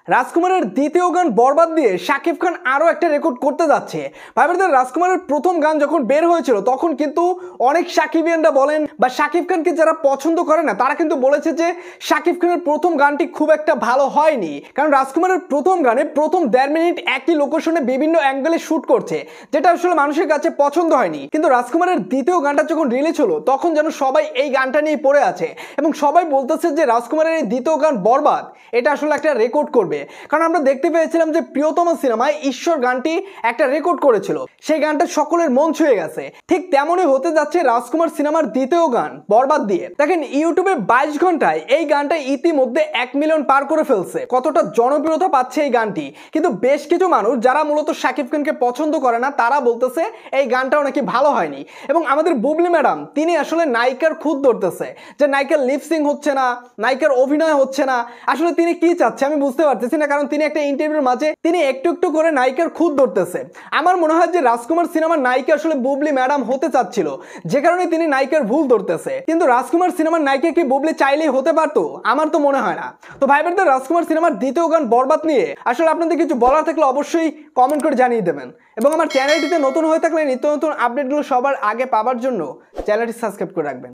রাজকুমারের দ্বিতীয় গান বরবাদ দিয়ে শাকিব খান আরও একটা রেকর্ড করতে যাচ্ছে। ভাইবারদের রাজকুমারের প্রথম গান যখন বের হয়েছিল তখন কিন্তু অনেক শাকিবিয়ানরা বলেন বা শাকিব খানকে যারা পছন্দ করে না তারা কিন্তু বলেছে যে শাকিব খানের প্রথম গানটি খুব একটা ভালো হয়নি, কারণ রাজকুমারের প্রথম গানে প্রথম 1.5 মিনিট একই লোকেশনে বিভিন্ন অ্যাঙ্গেলে শ্যুট করছে, যেটা আসলে মানুষের কাছে পছন্দ হয়নি। কিন্তু রাজকুমারের দ্বিতীয় গানটা যখন রিলিজ হলো তখন যেন সবাই এই গানটা নিয়ে পড়ে আছে এবং সবাই বলতেছে যে রাজকুমারের এই দ্বিতীয় গান বরবাদ এটা আসলে একটা রেকর্ড করবে। কারণ আমরা দেখতে পেয়েছিলাম যে প্রিয়তমা সিনেমায় ঈশ্বর গানটি একটা রেকর্ড করেছিল, সেই গানটা সকলের মন ছুঁয়ে গেছে। ঠিক তেমনই হতে যাচ্ছে রাজকুমার সিনেমার দ্বিতীয় গান বরবাদ দিয়ে। দেখেন ইউটিউবে 22 ঘন্টায় এই গানটা ইতিমধ্যে 1 মিলিয়ন পার করে ফেলছে। কতটা জনপ্রিয়তা পাচ্ছে এই গানটি। কিন্তু বেশ কিছু মানুষ যারা মূলত শাকিব খানকে পছন্দ করে না তারা বলতেছে এই গানটাও নাকি ভালো হয়নি। এবং আমাদের বুবলি ম্যাডাম তিনি আসলে নায়িকার খুদ ধরতেছে যে নায়িকার লিপসিং হচ্ছে না, নায়িকার অভিনয় হচ্ছে না। আসলে তিনি কি চাচ্ছে আমি বুঝতে পারতেছি না, কারণ তিনি একটা ইন্টারভিউর মাঝে তিনি একটু একটু করে নায়িকার খুদ ধরতেছে। আমার মনে হয় যে রাজকুমার সিনেমার নায়িকা আসলে বুবলি ম্যাডাম হতে চাচ্ছিল, যে কারণে তিনি নায়িকার ভুল ধরতেছে। কিন্তু রাজকুমার সিনেমার নায়িকা কি বুবলি চাইলেই হতে পারতো? আমার তো মনে হয় না। তো ভাই বোনদের রাজকুমার সিনেমার দ্বিতীয় গান বরবাদ নিয়ে আসলে আপনাদের কিছু বলার থাকলে অবশ্যই কমেন্ট করে জানিয়ে দেবেন এবং আমার চ্যানেলটিতে নতুন হয়ে থাকলে নিত্য নতুন আপডেটগুলো সবার আগে পাওয়ার জন্য চ্যানেলটি সাবস্ক্রাইব করে রাখবেন।